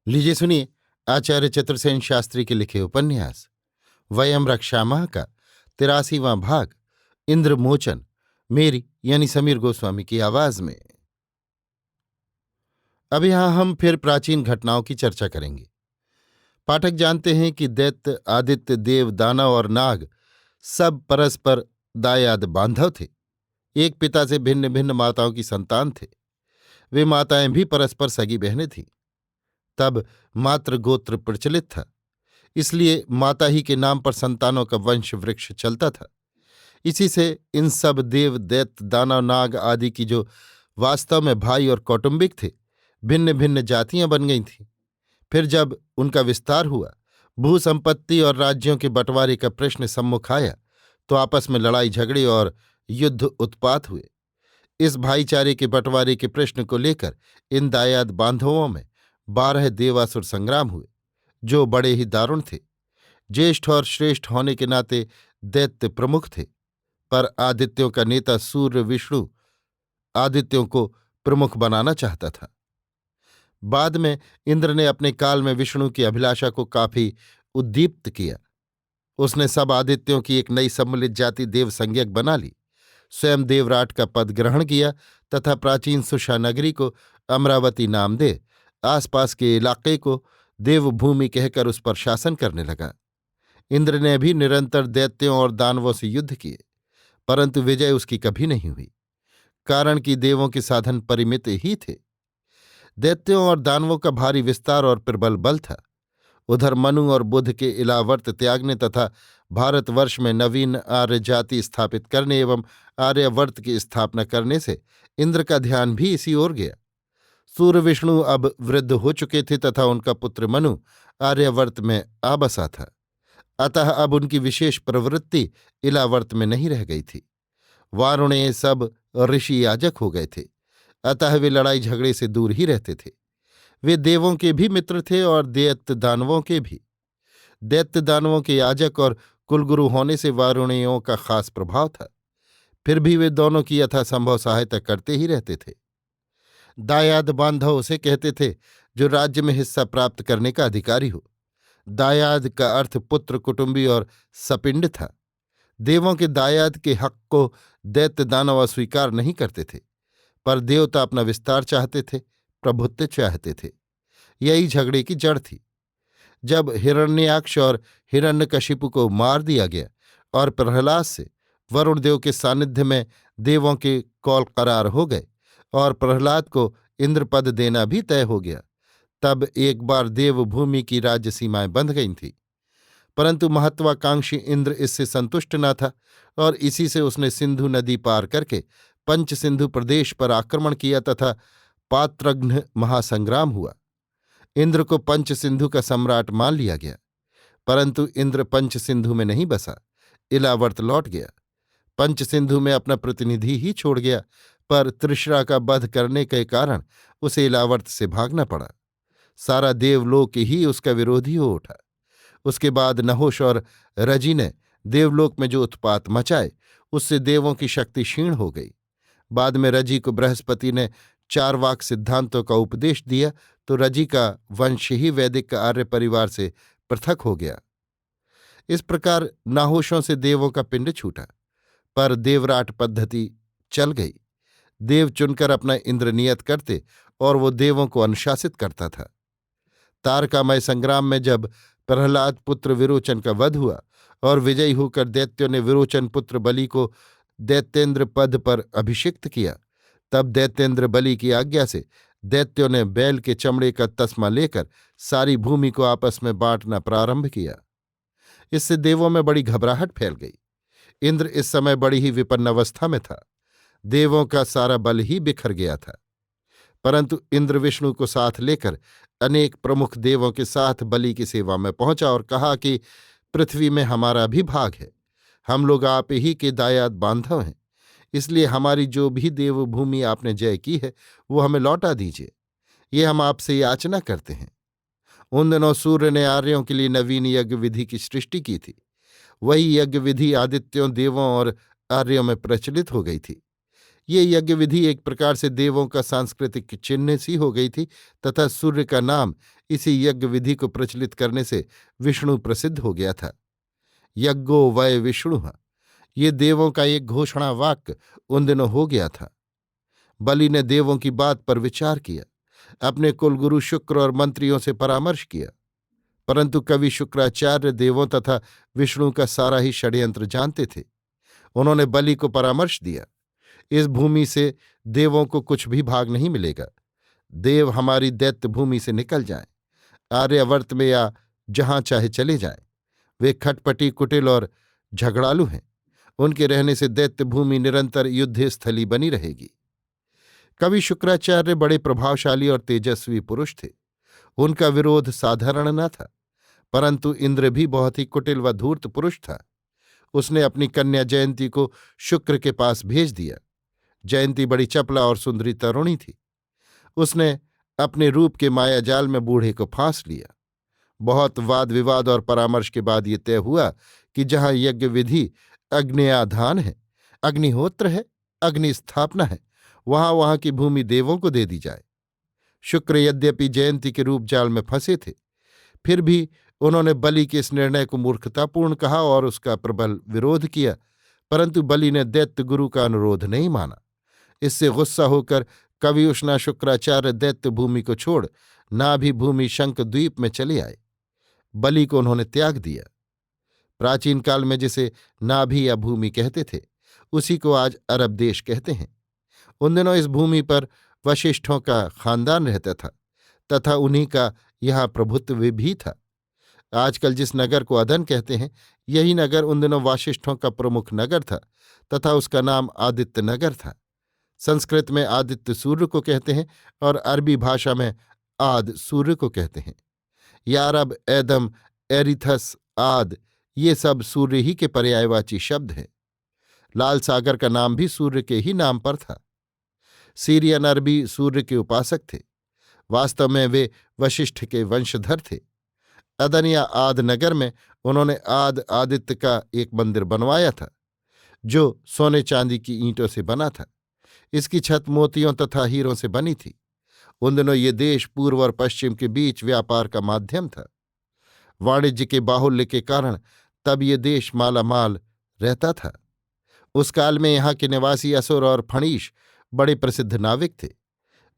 लीजिए सुनिए आचार्य चतुर्सेन शास्त्री के लिखे उपन्यास वयम रक्षामः का 83वां भाग इंद्रमोचन, मेरी यानी समीर गोस्वामी की आवाज में। अब यहां हम फिर प्राचीन घटनाओं की चर्चा करेंगे। पाठक जानते हैं कि दैत्य, आदित्य, देव, दानव और नाग सब परस्पर दायाद बांधव थे। एक पिता से भिन्न भिन्न माताओं की संतान थे। वे माताएं भी परस्पर सगी बहनें थीं। तब मात्र गोत्र प्रचलित था, इसलिए माता ही के नाम पर संतानों का वंश वृक्ष चलता था। इसी से इन सब देव, दैत्य, दानव, नाग आदि की जो वास्तव में भाई और कौटुंबिक थे, भिन्न भिन्न जातियां बन गई थीं। फिर जब उनका विस्तार हुआ, भू संपत्ति और राज्यों के बंटवारे का प्रश्न सम्मुख आया, तो आपस में लड़ाई झगड़े और युद्ध उत्पात हुए। इस भाईचारे के बंटवारे के प्रश्न को लेकर इन दायाद बांधवों में 12 देवासुर संग्राम हुए, जो बड़े ही दारुण थे। ज्येष्ठ और श्रेष्ठ होने के नाते दैत्य प्रमुख थे, पर आदित्यों का नेता सूर्य विष्णु आदित्यों को प्रमुख बनाना चाहता था। बाद में इंद्र ने अपने काल में विष्णु की अभिलाषा को काफी उद्दीप्त किया। उसने सब आदित्यों की एक नई सम्मिलित जाति देव संज्ञक बना ली, स्वयं देवराट का पद ग्रहण किया तथा प्राचीन सुषा नगरी को अमरावती नाम दे आसपास के इलाके को देवभूमि कहकर उस पर शासन करने लगा। इंद्र ने भी निरंतर दैत्यों और दानवों से युद्ध किए, परंतु विजय उसकी कभी नहीं हुई, कारण कि देवों के साधन परिमित ही थे। दैत्यों और दानवों का भारी विस्तार और प्रबल बल था। उधर मनु और बुध के इलावर्त त्यागने तथा भारतवर्ष में नवीन आर्य जाति स्थापित करने एवं आर्यवर्त की स्थापना करने से इंद्र का ध्यान भी इसी ओर गया। सूर्य विष्णु अब वृद्ध हो चुके थे तथा उनका पुत्र मनु आर्यवर्त में आ बसा था। अतः अब उनकी विशेष प्रवृत्ति इलावर्त में नहीं रह गई थी। वारुणे सब ऋषि याजक हो गए थे, अतः वे लड़ाई झगड़े से दूर ही रहते थे। वे देवों के भी मित्र थे और दैत्य दानवों के भी। दैत्य दानवों के याजक और कुलगुरु होने से वारुणियों का खास प्रभाव था, फिर भी वे दोनों की यथासंभव सहायता करते ही रहते थे। दायाद बांधव उसे कहते थे जो राज्य में हिस्सा प्राप्त करने का अधिकारी हो। दायाद का अर्थ पुत्र, कुटुंबी और सपिंड था। देवों के दायाद के हक को दैत्य दानव अस्वीकार नहीं करते थे, पर देवता अपना विस्तार चाहते थे, प्रभुत्व चाहते थे। यही झगड़े की जड़ थी। जब हिरण्याक्ष और हिरण्यकशिपु को मार दिया गया और प्रहलाद से वरुण देव के सानिध्य में देवों के कौल करार हो गए और प्रहलाद को इंद्रपद देना भी तय हो गया, तब एक बार देवभूमि की राज्य सीमाएं बंध गई थीं। परंतु महत्वाकांक्षी इंद्र इससे संतुष्ट न था और इसी से उसने सिंधु नदी पार करके पंच सिंधु प्रदेश पर आक्रमण किया तथा पात्रघ्न महासंग्राम हुआ। इंद्र को पंच सिंधु का सम्राट मान लिया गया, परंतु इंद्र पंच सिंधु में नहीं बसा, इलावर्त लौट गया। पंच सिंधु में अपना प्रतिनिधि ही छोड़ गया, पर तृष्णा का वध करने के कारण उसे इलावर्त से भागना पड़ा। सारा देवलोक ही उसका विरोधी हो उठा। उसके बाद नहुष और रजि ने देवलोक में जो उत्पात मचाए, उससे देवों की शक्ति क्षीण हो गई। बाद में रजि को बृहस्पति ने चारवाक सिद्धांतों का उपदेश दिया, तो रजि का वंश ही वैदिक आर्य परिवार से पृथक हो गया। इस प्रकार नाहुषों से देवों का पिंड छूटा, पर देवराट पद्धति चल गई। देव चुनकर अपना इंद्र नियत करते और वो देवों को अनुशासित करता था। तारकामय संग्राम में जब प्रहलाद पुत्र विरोचन का वध हुआ और विजयी होकर दैत्यों ने विरोचन पुत्र बलि को दैत्येंद्र पद पर अभिषिक्त किया, तब दैत्येंद्र बलि की आज्ञा से दैत्यों ने बैल के चमड़े का तस्मा लेकर सारी भूमि को आपस में बांटना प्रारंभ किया। इससे देवों में बड़ी घबराहट फैल गई। इंद्र इस समय बड़ी ही विपन्न अवस्था में था। देवों का सारा बल ही बिखर गया था, परंतु इंद्र विष्णु को साथ लेकर अनेक प्रमुख देवों के साथ बलि की सेवा में पहुंचा और कहा कि पृथ्वी में हमारा भी भाग है। हम लोग आप ही के दायाद बांधव हैं, इसलिए हमारी जो भी देवभूमि आपने जय की है वो हमें लौटा दीजिए, ये हम आपसे याचना करते हैं। उन दिनों सूर्य ने आर्यों के लिए नवीन यज्ञ विधि की सृष्टि की थी। वही यज्ञ विधि आदित्यों, देवों और आर्यों में प्रचलित हो गई थी। ये यज्ञ विधि एक प्रकार से देवों का सांस्कृतिक चिन्ह सी हो गई थी तथा सूर्य का नाम इसी यज्ञ विधि को प्रचलित करने से विष्णु प्रसिद्ध हो गया था। यज्ञो वै विष्णु, ये देवों का एक घोषणा वाक्य उन दिनों हो गया था। बलि ने देवों की बात पर विचार किया, अपने कुलगुरु शुक्र और मंत्रियों से परामर्श किया, परंतु कवि शुक्राचार्य देवों तथा विष्णु का सारा ही षड्यंत्र जानते थे। उन्होंने बलि को परामर्श दिया, इस भूमि से देवों को कुछ भी भाग नहीं मिलेगा। देव हमारी दैत्य भूमि से निकल जाएं, आर्यावर्त में या जहां चाहे चले जाएं। वे खटपटी कुटिल और झगड़ालू हैं, उनके रहने से दैत्य भूमि निरंतर युद्ध स्थली बनी रहेगी। कवि शुक्राचार्य बड़े प्रभावशाली और तेजस्वी पुरुष थे। उनका विरोध साधारण न था, परंतु इंद्र भी बहुत ही कुटिल व धूर्त पुरुष था। उसने अपनी कन्या जयंती को शुक्र के पास भेज दिया। जयंती बड़ी चपला और सुंदरी तरुणी थी। उसने अपने रूप के मायाजाल में बूढ़े को फांस लिया। बहुत वाद विवाद और परामर्श के बाद ये तय हुआ कि जहां यज्ञ विधि अग्न्याधान है, अग्निहोत्र है, अग्नि स्थापना है, वहां वहां की भूमि देवों को दे दी जाए। शुक्र यद्यपि जयंती के रूप जाल में फंसे थे, फिर भी उन्होंने बलि के इस निर्णय को मूर्खतापूर्ण कहा और उसका प्रबल विरोध किया, परंतु बलि ने दैत्य गुरु का अनुरोध नहीं माना। इससे गुस्सा होकर कवि उष्णा शुक्राचार्य दैत्य भूमि को छोड़ नाभि भूमि शंख द्वीप में चले आए। बलि को उन्होंने त्याग दिया। प्राचीन काल में जिसे नाभि या भूमि कहते थे, उसी को आज अरब देश कहते हैं। उन दिनों इस भूमि पर वशिष्ठों का खानदान रहता था तथा उन्हीं का यहाँ प्रभुत्व भी था। आजकल जिस नगर को अदन कहते हैं, यही नगर उन दिनों वाशिष्ठों का प्रमुख नगर था तथा उसका नाम आदित्य नगर था। संस्कृत में आदित्य सूर्य को कहते हैं और अरबी भाषा में आद सूर्य को कहते हैं। यारब, एदम, एरिथस, आद, ये सब सूर्य ही के पर्यायवाची शब्द हैं। लाल सागर का नाम भी सूर्य के ही नाम पर था। सीरियन अरबी सूर्य के उपासक थे। वास्तव में वे वशिष्ठ के वंशधर थे। अदन या आद नगर में उन्होंने आद आदित्य का एक मंदिर बनवाया था, जो सोने चांदी की ईंटों से बना था। इसकी छत मोतियों तथा हीरों से बनी थी। उन दिनों ये देश पूर्व और पश्चिम के बीच व्यापार का माध्यम था। वाणिज्य के बाहुल्य के कारण तब ये देश मालामाल रहता था। उस काल में यहाँ के निवासी असुर और फणीश बड़े प्रसिद्ध नाविक थे।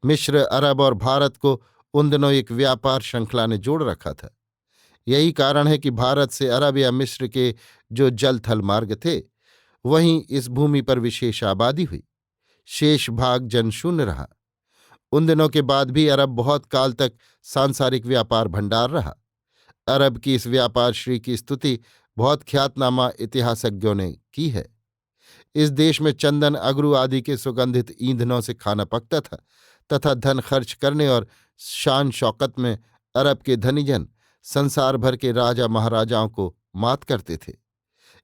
मिस्र, अरब और भारत को उन दिनों एक व्यापार श्रृंखला ने जोड़ रखा था। यही कारण है कि भारत से अरब या मिस्र के जो जल थल मार्ग थे, वहीं इस भूमि पर विशेष आबादी हुई। शेष भाग जनशून्य रहा। उन दिनों के बाद भी अरब बहुत काल तक सांसारिक व्यापार भंडार रहा। अरब की इस व्यापार श्री की स्तुति बहुत ख्यातनामा इतिहासज्ञों ने की है। इस देश में चंदन, अगरू आदि के सुगंधित ईंधनों से खाना पकता था तथा धन खर्च करने और शान शौकत में अरब के धनीजन संसार भर के राजा महाराजाओं को मात करते थे।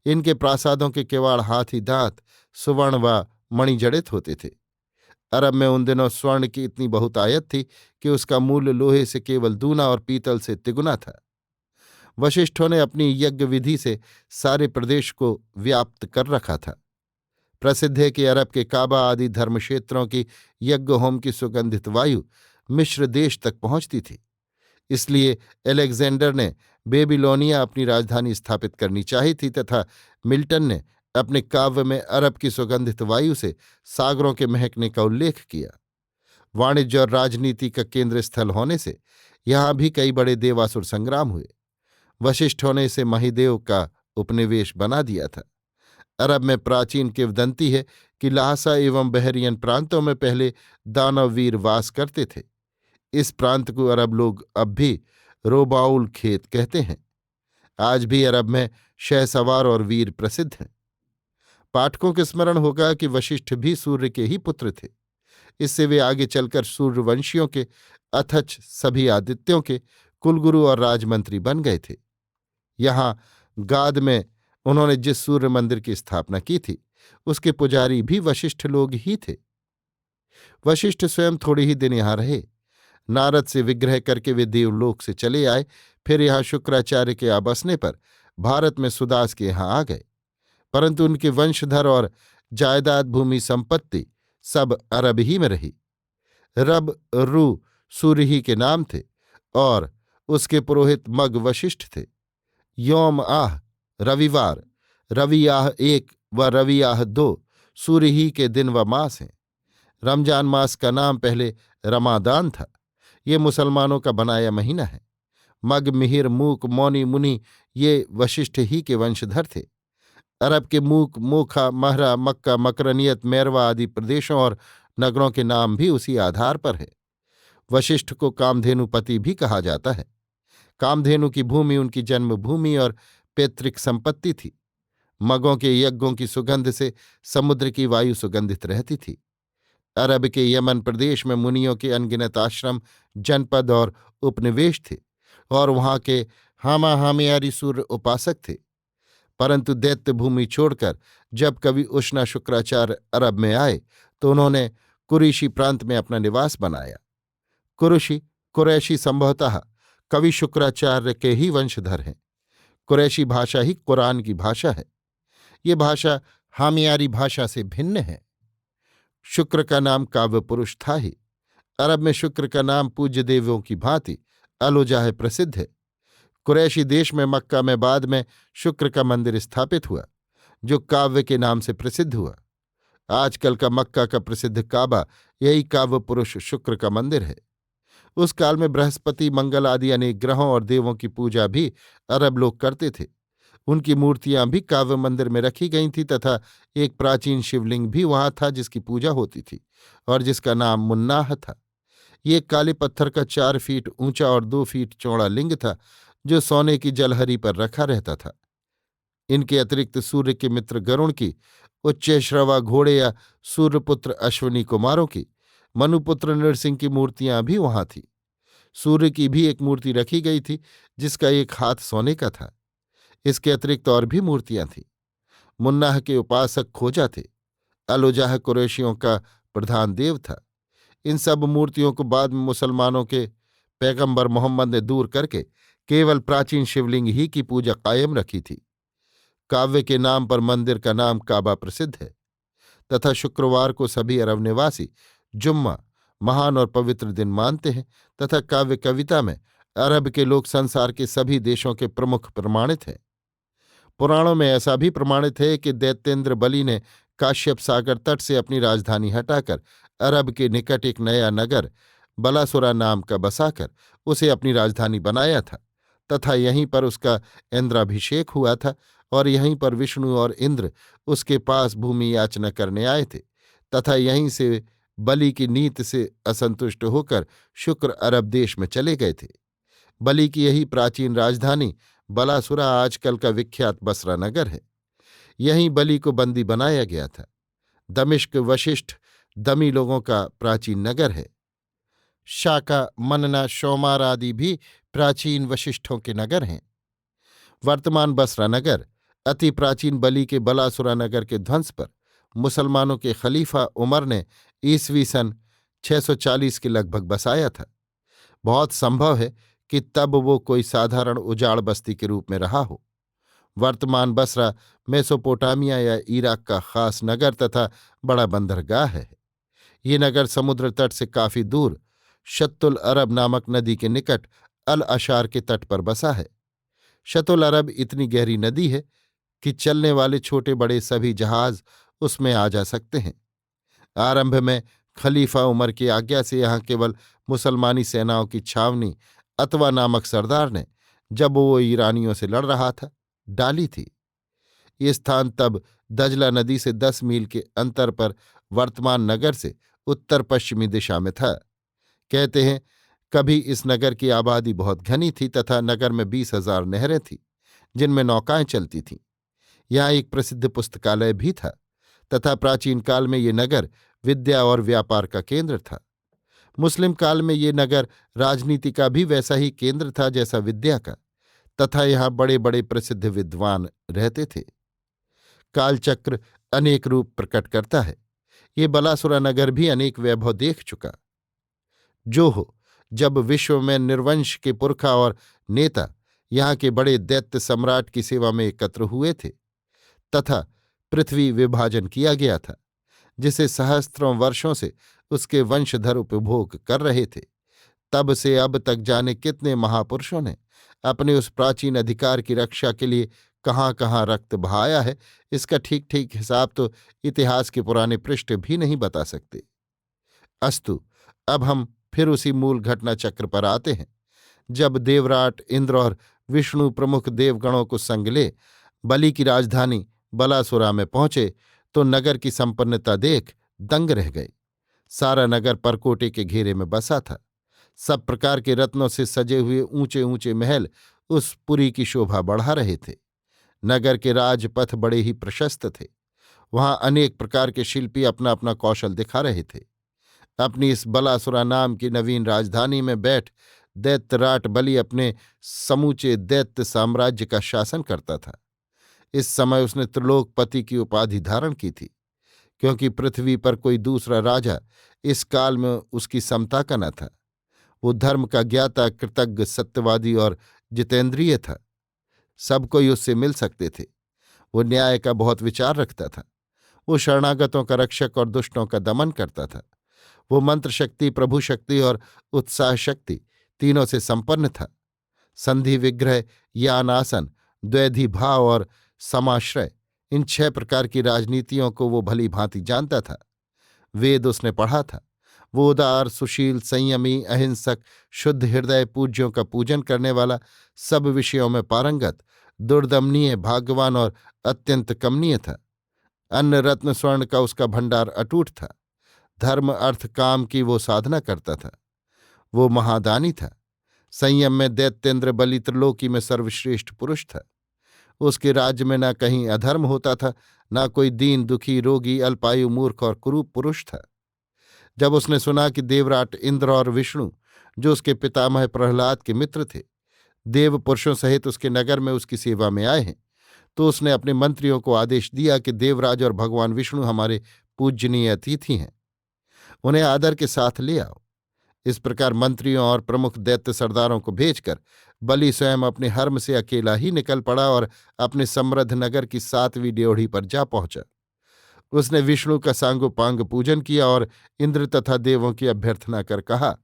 इनके प्रासादों के किवाड़ हाथी दांत, सुवर्ण व मणिजड़ित होते थे। अरब में उन दिनों स्वर्ण की इतनी बहुतायत थी कि उसका मूल्य लोहे से केवल दूना और पीतल से तिगुना था। वशिष्ठों ने अपनी यज्ञ विधि से सारे प्रदेश को व्याप्त कर रखा था। प्रसिद्ध है कि अरब के काबा आदि धर्मक्षेत्रों की यज्ञ होम की सुगंधित वायु मिस्र देश तक पहुंचती थी। इसलिए अलेक्जेंडर ने बेबीलोनिया अपनी राजधानी स्थापित करनी चाहिए थी तथा मिल्टन ने अपने काव्य में अरब की सुगंधित वायु से सागरों के महकने का उल्लेख किया। वाणिज्य और राजनीति का केंद्र स्थल होने से यहाँ भी कई बड़े देवासुर संग्राम हुए। वशिष्ठों ने इसे महिदेव का उपनिवेश बना दिया था। अरब में प्राचीन किंवदंती है कि लहासा एवं बहरियन प्रांतों में पहले दानववीर वास करते थे। इस प्रांत को अरब लोग अब भी रोबाउल खेत कहते हैं। आज भी अरब में शहसवार और वीर प्रसिद्ध हैं। पाठकों के स्मरण होगा कि वशिष्ठ भी सूर्य के ही पुत्र थे। इससे वे आगे चलकर सूर्यवंशियों के अथच सभी आदित्यों के कुलगुरु और राजमंत्री बन गए थे। यहाँ गाद में उन्होंने जिस सूर्य मंदिर की स्थापना की थी, उसके पुजारी भी वशिष्ठ लोग ही थे। वशिष्ठ स्वयं थोड़े ही दिन यहाँ रहे। नारद से विग्रह करके वे देवलोक से चले आए। फिर यहाँ शुक्राचार्य के आबसने पर भारत में सुदास के यहाँ आ गए, परंतु उनके वंशधर और जायदाद भूमि संपत्ति सब अरब ही में रही। रब रू सूर्य ही के नाम थे और उसके पुरोहित मग वशिष्ठ थे। योम आह रविवार, रवियाह एक व रवियाह दो सूर्य ही के दिन व मास हैं। रमजान मास का नाम पहले रमादान था। ये मुसलमानों का बनाया महीना है। मग मिहिर मूक मौनी मुनि ये वशिष्ठ ही के वंशधर थे। अरब के मूक मोखा महरा मक्का मकरनियत मैरवा आदि प्रदेशों और नगरों के नाम भी उसी आधार पर है। वशिष्ठ को कामधेनुपति भी कहा जाता है। कामधेनु की भूमि उनकी जन्मभूमि और पैतृक संपत्ति थी। मगों के यज्ञों की सुगंध से समुद्र की वायु सुगंधित रहती थी। अरब के यमन प्रदेश में मुनियों के अनगिनत आश्रम, जनपद और उपनिवेश थे और वहां के हामा हामियारी सूर्य उपासक थे। परंतु दैत्य भूमि छोड़कर जब कवि उष्णा शुक्राचार्य अरब में आए तो उन्होंने कुरैशी प्रांत में अपना निवास बनाया। कुरैशी कुरैशी संभवतः कवि शुक्राचार्य के ही वंशधर हैं। कुरैशी भाषा ही कुरान की भाषा है। ये भाषा हामियारी भाषा से भिन्न है। शुक्र का नाम काव्य पुरुष था ही। अरब में शुक्र का नाम पूज्य देवों की भांति अलोजाह प्रसिद्ध है। कुरैशी देश में मक्का में बाद में शुक्र का मंदिर स्थापित हुआ, जो काव्य के नाम से प्रसिद्ध हुआ। आजकल का मक्का का प्रसिद्ध काबा यही काव्य पुरुष शुक्र का मंदिर है। उस काल में बृहस्पति, मंगल आदि अनेक ग्रहों और देवों की पूजा भी अरब लोग करते थे। उनकी मूर्तियां भी काव्य मंदिर में रखी गई थीं तथा एक प्राचीन शिवलिंग भी वहां था जिसकी पूजा होती थी और जिसका नाम मुन्नाह था। ये काले पत्थर का 4 फीट ऊंचा और 2 फीट चौड़ा लिंग था, जो सोने की जलहरी पर रखा रहता था। इनके अतिरिक्त सूर्य के मित्र गरुण की, उच्चैश्रवा घोड़े या सूर्यपुत्र अश्विनी कुमारों की, मनुपुत्र नरसिंह की मूर्तियां भी वहां थीं। सूर्य की भी एक मूर्ति रखी गई थी जिसका एक हाथ सोने का था। इसके अतिरिक्त और भी मूर्तियां थीं। मुन्नाह के उपासक खोजा थे। अलोजाह कुरैशियों का प्रधान देव था। इन सब मूर्तियों को बाद में मुसलमानों के पैगंबर मोहम्मद ने दूर करके केवल प्राचीन शिवलिंग ही की पूजा कायम रखी थी। काव्य के नाम पर मंदिर का नाम काबा प्रसिद्ध है तथा शुक्रवार को सभी अरब निवासी जुम्मा महान और पवित्र दिन मानते हैं तथा काव्य कविता में अरब के लोग संसार के सभी देशों के प्रमुख प्रमाणित हैं। पुराणों में ऐसा भी प्रमाणित है कि दैत्येंद्र बलि ने काश्यप सागर तट से अपनी राजधानी हटाकर अरब के निकट एक नया नगर बलासुरा नाम का बसाकर उसे अपनी राजधानी बनाया था तथा यहीं पर उसका इंद्राभिषेक हुआ था और यहीं पर विष्णु और इंद्र उसके पास भूमि याचना करने आए थे तथा यहीं से बलि की नीति से असंतुष्ट होकर शुक्र अरब देश में चले गए थे। बलि की यही प्राचीन राजधानी बलासुरा आजकल का विख्यात बसरा नगर है। यहीं बलि को बंदी बनाया गया था। दमिश्क वशिष्ठ दमी लोगों का प्राचीन नगर है। शाका, मनना, शोमार आदि भी प्राचीन वशिष्ठों के नगर हैं। वर्तमान बसरा नगर अति प्राचीन बलि के बलासुरा नगर के ध्वंस पर मुसलमानों के खलीफा उमर ने ईस्वी सन 640 के लगभग बसाया था। बहुत संभव है कि तब वो कोई साधारण उजाड़ बस्ती के रूप में रहा हो। वर्तमान बसरा मेसोपोटामिया या इराक का खास नगर तथा बड़ा बंदरगाह है। ये नगर समुद्र तट से काफी दूर शत्तुल अरब नामक नदी के निकट अल अशार के तट पर बसा है। शत्तुल अरब इतनी गहरी नदी है कि चलने वाले छोटे बड़े सभी जहाज उसमें आ जा सकते हैं। आरंभ में खलीफा उमर की आज्ञा से यहाँ केवल मुसलमानी सेनाओं की छावनी अतवा नामक सरदार ने, जब वो ईरानियों से लड़ रहा था, डाली थी। ये स्थान तब दजला नदी से 10 मील के अंतर पर वर्तमान नगर से उत्तर पश्चिमी दिशा में था। कहते हैं कभी इस नगर की आबादी बहुत घनी थी तथा नगर में 20,000 नहरें थीं जिनमें नौकाएं चलती थीं। यहाँ एक प्रसिद्ध पुस्तकालय भी था तथा प्राचीन काल में ये नगर विद्या और व्यापार का केंद्र था। मुस्लिम काल में ये नगर राजनीति का भी वैसा ही केंद्र था जैसा विद्या का, तथा यहाँ बड़े बड़े प्रसिद्ध विद्वान रहते थे। कालचक्र अनेक रूप प्रकट करता है। ये बलासुरा नगर भी अनेक वैभव देख चुका। जो हो, जब विश्व में निर्वंश के पुरखा और नेता यहाँ के बड़े दैत्य सम्राट की सेवा में एकत्र हुए थे तथा पृथ्वी विभाजन किया गया था, जिसे सहस्त्रों वर्षों से उसके वंशधर उपभोग कर रहे थे। तब से अब तक जाने कितने महापुरुषों ने अपने उस प्राचीन अधिकार की रक्षा के लिए कहाँ कहाँ रक्त बहाया है, इसका ठीक ठीक हिसाब तो इतिहास के पुराने पृष्ठ भी नहीं बता सकते। अस्तु, अब हम फिर उसी मूल घटना चक्र पर आते हैं। जब देवराट इंद्र और विष्णु प्रमुख देवगणों को संग ले बलि की राजधानी बलासुरा में पहुंचे तो नगर की संपन्नता देख दंग रह गए। सारा नगर परकोटे के घेरे में बसा था। सब प्रकार के रत्नों से सजे हुए ऊंचे ऊंचे महल उस पुरी की शोभा बढ़ा रहे थे। नगर के राजपथ बड़े ही प्रशस्त थे। वहां अनेक प्रकार के शिल्पी अपना अपना कौशल दिखा रहे थे। अपनी इस बलासुरा नाम की नवीन राजधानी में बैठ दैत्यराट बलि अपने समूचे दैत्य साम्राज्य का शासन करता था। इस समय उसने त्रिलोकपति की उपाधि धारण की थी, क्योंकि पृथ्वी पर कोई दूसरा राजा इस काल में उसकी समता का न था। वो धर्म का ज्ञाता, कृतज्ञ, सत्यवादी और जितेंद्रिय था। सब कोई उससे मिल सकते थे। वो न्याय का बहुत विचार रखता था। वो शरणागतों का रक्षक और दुष्टों का दमन करता था। वो मंत्र शक्ति, प्रभु शक्ति और उत्साह शक्ति तीनों से संपन्न था। संधि, विग्रह, यान, आसन, द्वैधी भाव और समाश्रय, इन 6 प्रकार की राजनीतियों को वो भली भांति जानता था। वेद उसने पढ़ा था। वो उदार, सुशील, संयमी, अहिंसक, शुद्ध हृदय, पूज्यों का पूजन करने वाला, सब विषयों में पारंगत, दुर्दमनीय, भाग्यवान और अत्यंत कमनीय था। अन्न रत्न स्वर्ण का उसका भंडार अटूट था। धर्म, अर्थ, काम की वो साधना करता था। वो महादानी था। संयम में दैत्येंद्र बलि त्रिलोकी में सर्वश्रेष्ठ पुरुष था। उसके राज्य में न कहीं अधर्म होता था, न कोई दीन, दुखी, रोगी, अल्पायु, मूर्ख और कुरूप पुरुष था। जब उसने सुना कि देवराट इंद्र और विष्णु, जो उसके पितामह प्रहलाद के मित्र थे, देव पुरुषों सहित उसके नगर में उसकी सेवा में आए हैं, तो उसने अपने मंत्रियों को आदेश दिया कि देवराज और भगवान विष्णु हमारे पूजनीय अतिथि हैं, उन्हें आदर के साथ ले आओ। इस प्रकार मंत्रियों और प्रमुख दैत्य सरदारों को भेजकर बलि स्वयं अपने हर्म से अकेला ही निकल पड़ा और अपने समृद्ध नगर की 7वीं ड्योढ़ी पर जा पहुंचा। उसने विष्णु का सांगोपांग पूजन किया और इंद्र तथा देवों की अभ्यर्थना कर कहा,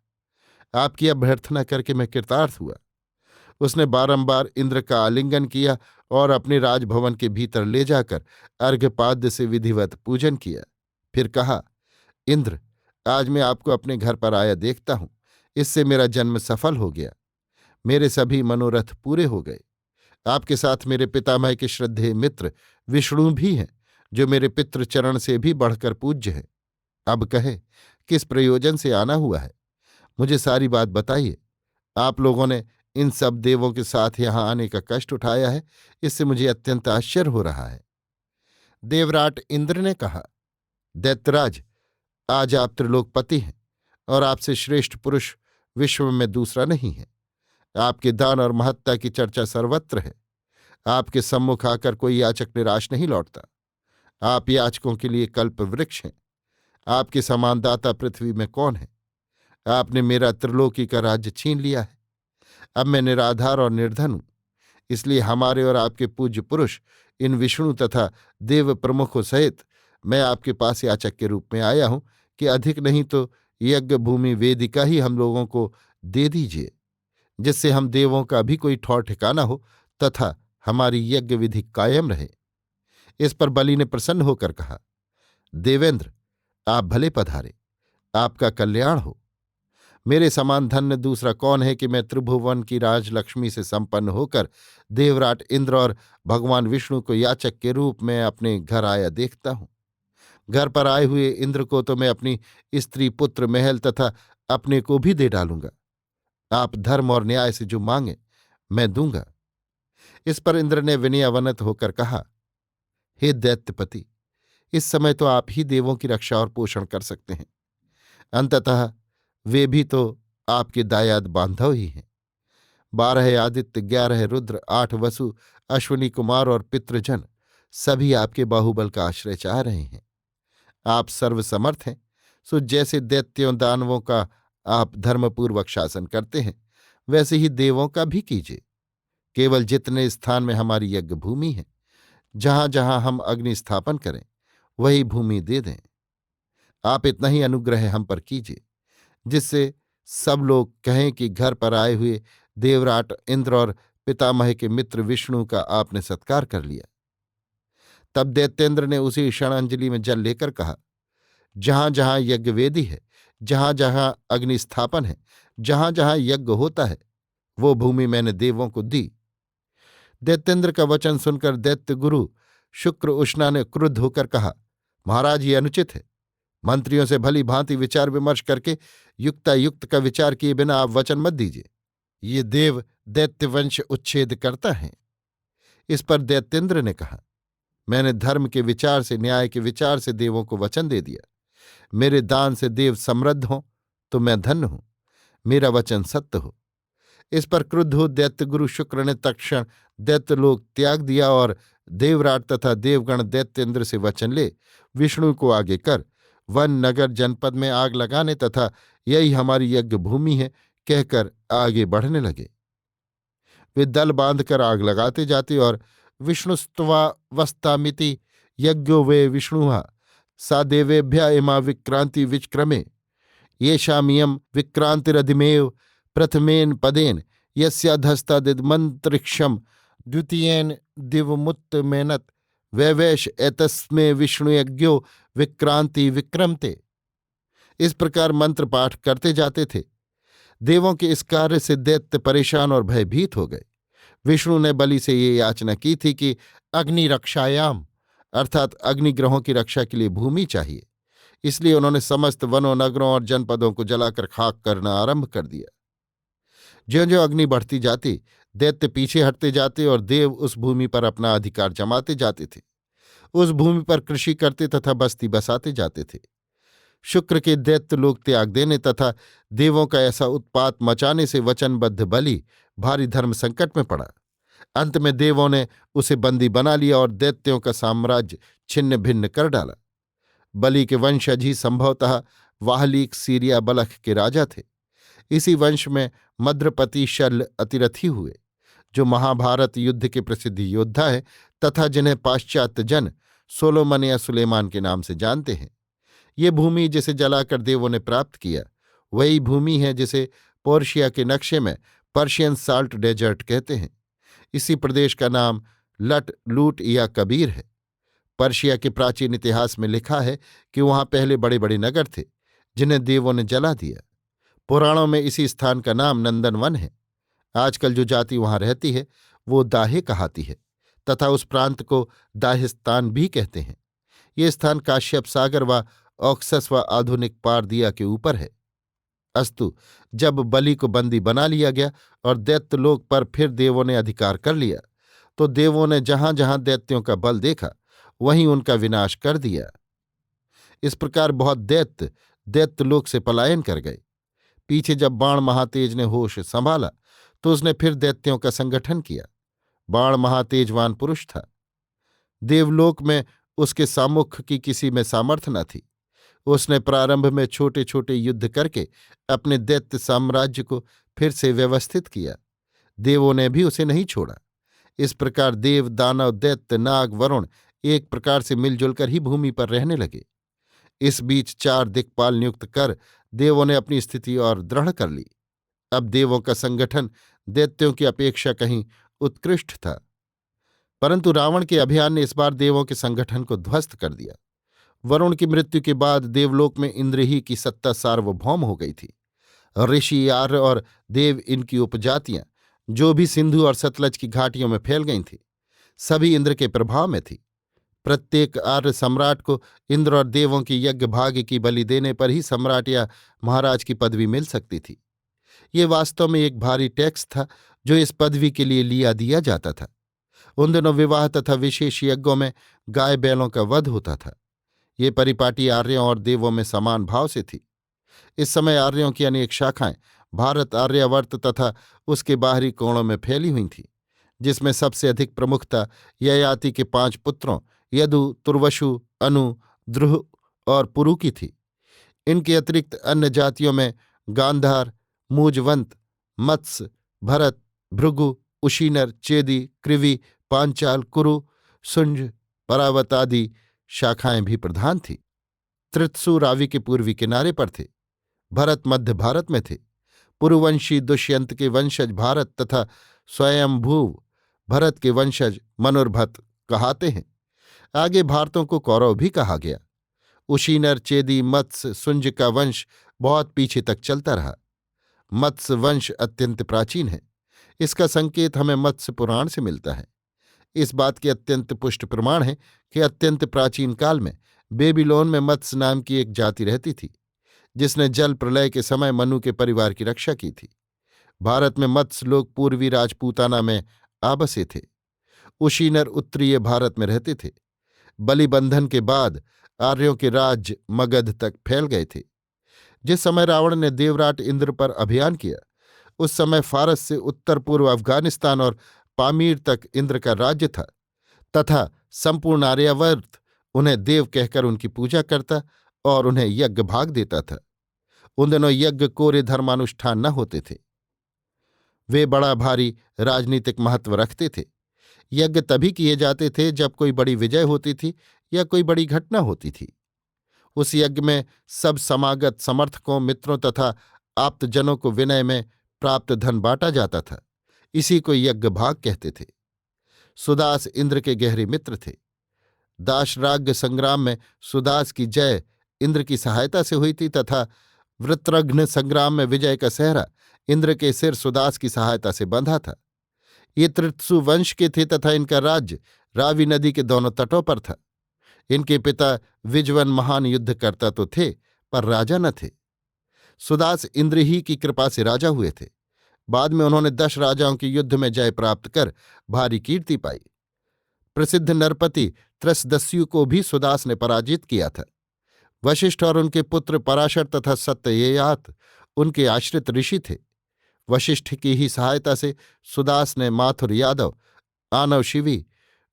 आपकी अभ्यर्थना करके मैं कृतार्थ हुआ। उसने बारंबार इंद्र का आलिंगन किया और अपने राजभवन के भीतर ले जाकर अर्घ्यपाद्य से विधिवत पूजन किया। फिर कहा, इंद्र, आज मैं आपको अपने घर पर आया देखता हूं, इससे मेरा जन्म सफल हो गया। मेरे सभी मनोरथ पूरे हो गए। आपके साथ मेरे पितामह के श्रद्धेय मित्र विष्णु भी हैं, जो मेरे पितृ चरण से भी बढ़कर पूज्य हैं। अब कहे, किस प्रयोजन से आना हुआ है? मुझे सारी बात बताइए। आप लोगों ने इन सब देवों के साथ यहां आने का कष्ट उठाया है, इससे मुझे अत्यंत आश्चर्य हो रहा है। देवराट इंद्र ने कहा, दैत्यराज, आज आप त्रिलोकपति हैं और आपसे श्रेष्ठ पुरुष विश्व में दूसरा नहीं है। आपके दान और महत्ता की चर्चा सर्वत्र है। आपके सम्मुख आकर कोई याचक निराश नहीं लौटता। आप याचकों के लिए कल्प वृक्ष हैं। आपके समान दाता पृथ्वी में कौन है? आपने मेरा त्रिलोकी का राज्य छीन लिया है। अब मैं निराधार और निर्धन हूं। इसलिए हमारे और आपके पूज्य पुरुष इन विष्णु तथा देव प्रमुखों सहित मैं आपके पास याचक के रूप में आया हूं कि अधिक नहीं तो यज्ञ भूमि वेदिका ही हम लोगों को दे दीजिए, जिससे हम देवों का भी कोई ठौर ठिकाना हो तथा हमारी यज्ञ विधि कायम रहे। इस पर बलि ने प्रसन्न होकर कहा, देवेंद्र, आप भले पधारे, आपका कल्याण हो। मेरे समान धन्य दूसरा कौन है कि मैं त्रिभुवन की राजलक्ष्मी से संपन्न होकर देवराट इंद्र और भगवान विष्णु को याचक के रूप में अपने घर आया देखता हूं। घर पर आए हुए इंद्र को तो मैं अपनी स्त्री, पुत्र, महल तथा अपने को भी दे डालूंगा। आप धर्म और न्याय से जो मांगे मैं दूंगा। इस पर इंद्र ने विनयावनत होकर कहा, हे दैत्यपति, इस समय तो आप ही देवों की रक्षा और पोषण कर सकते हैं। अंततः वे भी तो आपके दायाद बांधव ही हैं। 12 आदित्य, 11 रुद्र, 8 वसु, अश्विनी कुमार और पितृजन सभी आपके बाहुबल का आश्रय चाह रहे हैं। आप सर्वसमर्थ हैं, सो जैसे दैत्यों दानवों का आप धर्मपूर्वक शासन करते हैं, वैसे ही देवों का भी कीजिए। केवल जितने स्थान में हमारी यज्ञ भूमि है, जहां जहां हम अग्नि स्थापन करें, वही भूमि दे दें। आप इतना ही अनुग्रह हम पर कीजिए, जिससे सब लोग कहें कि घर पर आए हुए देवराट इंद्र और पितामह के मित्र विष्णु का आपने सत्कार कर लिया। तब दैत्येंद्र ने उसी क्षण अंजलि में जल लेकर कहा, जहां जहां यज्ञ वेदी है, जहां जहां अग्नि स्थापन है, जहां जहां यज्ञ होता है, वो भूमि मैंने देवों को दी। दैत्येंद्र का वचन सुनकर दैत्य गुरु शुक्र उष्णा ने क्रुद्ध होकर कहा, महाराज, ये अनुचित है। मंत्रियों से भली भांति विचार विमर्श करके युक्तायुक्त का विचार किए बिना आप वचन मत दीजिए। ये देव दैत्य वंश उच्छेद करता है। इस पर दैत्येंद्र ने कहा, मैंने धर्म के विचार से, न्याय के विचार से देवों को वचन दे दिया। मेरे दान से देव समृद्ध हों तो मैं धन्य हूं, मेरा वचन सत्य हो। इस पर क्रुद्ध हो दैत्यगुरु शुक्र ने तत्क्षण दैत्यलोक त्याग दिया और देवराट तथा देवगण दैत्येंद्र से वचन ले विष्णु को आगे कर वन नगर जनपद में आग लगाने तथा यही हमारी यज्ञ भूमि है कहकर आगे बढ़ने लगे। वे दल बांधकर आग लगाते जाते और विष्णुस्त्वावस्तामिति यज्ञो वे विष्णुहा सा देवेभ्य इमा विक्रांति विचक्रमे येषामियं विक्रांतिरधिमेव प्रथमेन पदेन यस्याधस्तादिमंत्रिक्षम द्वितीयेन दिवमुत्तमेनत वैवेश एतस्मे विष्णुयज्ञो विक्रांति विक्रमते। इस प्रकार मंत्र पाठ करते जाते थे। देवों के इस कार्य से दैत्य परेशान और भयभीत हो गए। विष्णु ने बलि से ये याचना की थी कि अग्नि रक्षायाम अर्थात अग्निग्रहों की रक्षा के लिए भूमि चाहिए। इसलिए उन्होंने समस्त वनों, नगरों और जनपदों को जलाकर खाक करना आरंभ कर दिया। ज्यों ज्यों अग्नि बढ़ती जाती, दैत्य पीछे हटते जाते और देव उस भूमि पर अपना अधिकार जमाते जाते थे। उस भूमि पर कृषि करते तथा बस्ती बसाते जाते थे। शुक्र के दैत्य लोक त्याग देने तथा देवों का ऐसा उत्पात मचाने से वचनबद्ध बलि भारी धर्म संकट में पड़ा। अंत में देवों ने उसे बंदी बना लिया और दैत्यों का साम्राज्य छिन्न भिन्न कर डाला। बलि के वंशज ही संभवतः वाहलीक सीरिया बलख के राजा थे। इसी वंश में मद्रपति शल्य अतिरथी हुए, जो महाभारत युद्ध के प्रसिद्ध योद्धा है तथा जिन्हें पाश्चात्य जन सोलोमन या सुलेमान के नाम से जानते हैं। ये भूमि जिसे जलाकर देवों ने प्राप्त किया, वही भूमि है जिसे पोर्शिया के नक्शे में पर्शियन साल्ट डेजर्ट कहते हैं। इसी प्रदेश का नाम लट, लूट या कबीर है। पर्शिया के प्राचीन इतिहास में लिखा है कि वहां पहले बड़े बड़े नगर थे, जिन्हें देवों ने जला दिया। पुराणों में इसी स्थान का नाम नंदनवन है। आजकल जो जाति वहां रहती है वो दाहे कहाती है तथा उस प्रांत को दाहिस्तान भी कहते हैं। ये स्थान काश्यप सागर व ऑक्सस व आधुनिक पारदिया के ऊपर है। अस्तु, जब बलि को बंदी बना लिया गया और दैत्यलोक पर फिर देवों ने अधिकार कर लिया, तो देवों ने जहां जहां दैत्यों का बल देखा वहीं उनका विनाश कर दिया। इस प्रकार बहुत दैत्य दैत्यलोक से पलायन कर गए। पीछे जब बाण महातेज ने होश संभाला तो उसने फिर दैत्यों का संगठन किया। बाण महातेजवान पुरुष था। देवलोक में उसके सामुख्य की किसी में सामर्थ्य न थी। उसने प्रारंभ में छोटे छोटे युद्ध करके अपने दैत्य साम्राज्य को फिर से व्यवस्थित किया। देवों ने भी उसे नहीं छोड़ा। इस प्रकार देव, दानव, दैत्य, नाग, वरुण एक प्रकार से मिलजुल कर ही भूमि पर रहने लगे। इस बीच 4 दिक्पाल नियुक्त कर देवों ने अपनी स्थिति और दृढ़ कर ली। अब देवों का संगठन दैत्यों की अपेक्षा कहीं उत्कृष्ट था। परंतु रावण के अभियान ने इस बार देवों के संगठन को ध्वस्त कर दिया। वरुण की मृत्यु के बाद देवलोक में इंद्र ही की सत्ता सार्वभौम हो गई थी। ऋषि, आर्य और देव, इनकी उपजातियां जो भी सिंधु और सतलज की घाटियों में फैल गई थीं, सभी इंद्र के प्रभाव में थी। प्रत्येक आर्य सम्राट को इंद्र और देवों की यज्ञ भाग्य की बलि देने पर ही सम्राट या महाराज की पदवी मिल सकती थी। ये वास्तव में एक भारी टैक्स था जो इस पदवी के लिए लिया दिया जाता था। उन दिनों विवाह तथा विशेष यज्ञों में गाय बैलों का वध होता था। ये परिपाटी आर्यों और देवों में समान भाव से थी। इस समय आर्यों की अनेक शाखाएं भारत, आर्यावर्त तथा उसके बाहरी कोणों में फैली हुई थीं, जिसमें सबसे अधिक प्रमुखता ययाति के 5 पुत्रों यदु, तुर्वशु, अनु, द्रुह और पुरु की थी। इनके अतिरिक्त अन्य जातियों में गांधार, मूजवंत, मत्स्य, भरत, भृगु, उशीनर, चेदी, कृवि, पांचाल, कुरु, सुंज, परावत आदि शाखाएं भी प्रधान थीं। तृत्सु रावि के पूर्वी किनारे पर थे। भरत मध्य भारत में थे। पुरुवंशी दुष्यंत के वंशज भारत तथा स्वयंभूव भरत के वंशज मनुर्भत कहाते हैं। आगे भारतों को कौरव भी कहा गया। उशीनर चेदी मत्स्य सुंज का वंश बहुत पीछे तक चलता रहा। मत्स्य वंश अत्यंत प्राचीन है। इसका संकेत हमें मत्स्य पुराण से मिलता है। इस बात के अत्यंत पुष्ट प्रमाण है कि अत्यंत प्राचीन काल में बेबीलोन में मत्स्य नाम की एक जाति रहती थी, जिसने जल प्रलय के समय मनु के परिवार की रक्षा की थी। भारत में मत्स्य लोग पूर्वी राजपूताना में आबसे थे। उशीनर उत्तरीय भारत में रहते थे। बलिबंधन के बाद आर्यों के राज्य मगध तक फैल गए थे। जिस समय रावण ने देवराट इंद्र पर अभियान किया, उस समय फारस से उत्तर पूर्व अफगानिस्तान और पामीर तक इंद्र का राज्य था, तथा संपूर्ण आर्यावर्त उन्हें देव कहकर उनकी पूजा करता और उन्हें यज्ञ भाग देता था। उन दिनों यज्ञ कोरे धर्मानुष्ठान न होते थे। वे बड़ा भारी राजनीतिक महत्व रखते थे। यज्ञ तभी किए जाते थे जब कोई बड़ी विजय होती थी या कोई बड़ी घटना होती थी। उस यज्ञ में सब समागत समर्थकों, मित्रों तथा आप्तजनों को विनय में प्राप्त धन बांटा जाता था। इसी को यज्ञ भाग कहते थे। सुदास इंद्र के गहरे मित्र थे। दाशराग्य संग्राम में सुदास की जय इंद्र की सहायता से हुई थी तथा वृत्रघ्न संग्राम में विजय का सेहरा इंद्र के सिर सुदास की सहायता से बंधा था। ये तृत्सु वंश के थे तथा इनका राज्य रावी नदी के दोनों तटों पर था। इनके पिता विजवन महान युद्धकर्ता तो थे, पर राजा न थे। सुदास इंद्र ही की कृपा से राजा हुए थे। बाद में उन्होंने 10 राजाओं के युद्ध में जय प्राप्त कर भारी कीर्ति पाई। प्रसिद्ध नरपति त्रसदस्यु को भी सुदास ने पराजित किया था। वशिष्ठ और उनके पुत्र पराशर तथा सत्ययात उनके आश्रित ऋषि थे। वशिष्ठ की ही सहायता से सुदास ने माथुर यादव, आनव शिवी,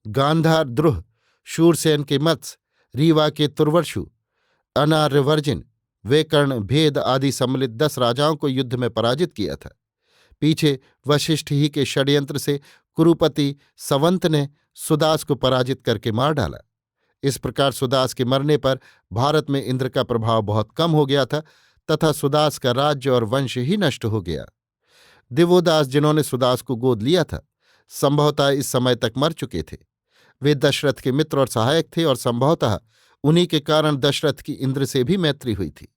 गांधार द्रुह, शूरसेन के मत्स्य, रीवा के तुर्वशु, अनार्यवर्जिन, वेकर्ण, भेद आदि सम्मिलित 10 राजाओं को युद्ध में पराजित किया था। पीछे वशिष्ठ ही के षड्यंत्र से कुरुपति सवंत ने सुदास को पराजित करके मार डाला। इस प्रकार सुदास के मरने पर भारत में इंद्र का प्रभाव बहुत कम हो गया था तथा सुदास का राज्य और वंश ही नष्ट हो गया। दिवोदास, जिन्होंने सुदास को गोद लिया था, संभवतः इस समय तक मर चुके थे। वे दशरथ के मित्र और सहायक थे और संभवतः उन्हीं के कारण दशरथ की इंद्र से भी मैत्री हुई थी।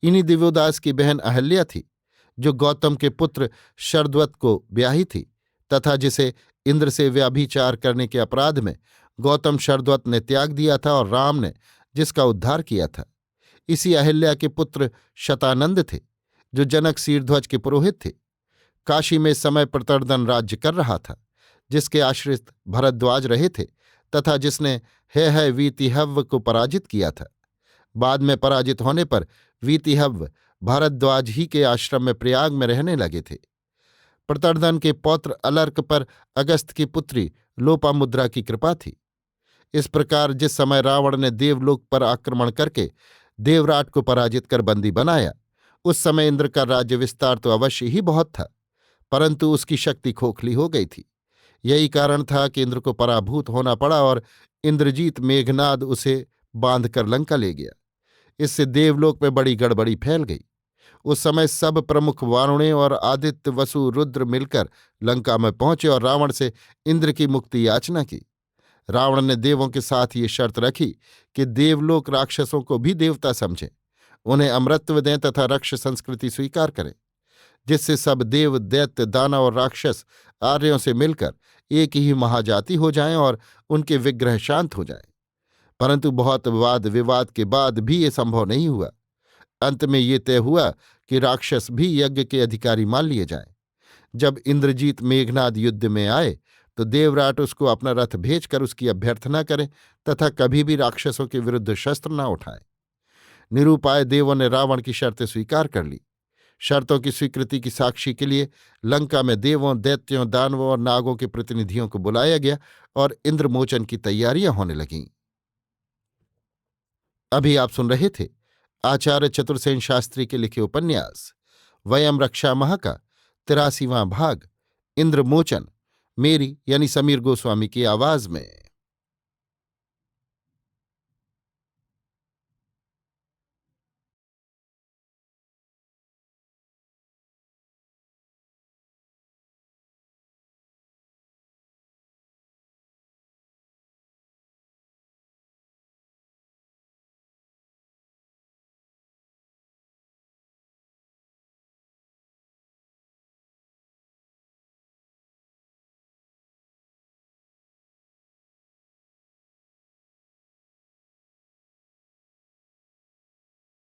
इन्हीं दिवोदास की बहन अहल्या थी, जो गौतम के पुत्र शरद्वत को ब्याही थी तथा जिसे इंद्र से व्याभिचार करने के अपराध में गौतम शरद्वत ने त्याग दिया था और राम ने जिसका उद्धार किया था। इसी अहिल्या के पुत्र शतानंद थे, जो जनक शीर्ध्वज के पुरोहित थे। काशी में इस समय प्रतर्दन राज्य कर रहा था, जिसके आश्रित भरद्वाज रहे थे तथा जिसने है वीतिहव्य को पराजित किया था। बाद में पराजित होने पर वीतिहव्य भारद्वाज ही के आश्रम में प्रयाग में रहने लगे थे। प्रतर्दन के पौत्र अलर्क पर अगस्त की पुत्री लोपामुद्रा की कृपा थी। इस प्रकार जिस समय रावण ने देवलोक पर आक्रमण करके देवराट को पराजित कर बंदी बनाया, उस समय इंद्र का राज्य विस्तार तो अवश्य ही बहुत था, परंतु उसकी शक्ति खोखली हो गई थी। यही कारण था कि इंद्र को पराभूत होना पड़ा और इंद्रजीत मेघनाद उसे बांधकर लंका ले गया। इससे देवलोक में बड़ी गड़बड़ी फैल गई। उस समय सब प्रमुख वारुणें और आदित्य, वसु, रुद्र मिलकर लंका में पहुंचे और रावण से इंद्र की मुक्ति याचना की। रावण ने देवों के साथ ये शर्त रखी कि देवलोक राक्षसों को भी देवता समझें, उन्हें अमृतत्व दें तथा रक्ष संस्कृति स्वीकार करें, जिससे सब देव, दैत्य, दानव और राक्षस आर्यों से मिलकर एक ही महाजाति हो जाएं और उनके विग्रह शांत हो जाएं। परंतु बहुत वाद विवाद के बाद भी ये संभव नहीं हुआ। अंत में ये तय हुआ कि राक्षस भी यज्ञ के अधिकारी मान लिए जाएं। जब इंद्रजीत मेघनाद युद्ध में आए तो देवराट उसको अपना रथ भेजकर उसकी अभ्यर्थना करें तथा कभी भी राक्षसों के विरुद्ध शस्त्र न उठाएं। निरुपाय देवों ने रावण की शर्तें स्वीकार कर ली। शर्तों की स्वीकृति की साक्षी के लिए लंका में देवों, दैत्यों, दानवों और नागों के प्रतिनिधियों को बुलाया गया और इंद्रमोचन की तैयारियां होने लगीं। अभी आप सुन रहे थे आचार्य चतुर्सेन शास्त्री के लिखे उपन्यास वयम रक्षामः का 83वां भाग इंद्रमोचन, मेरी यानी समीर गोस्वामी की आवाज में।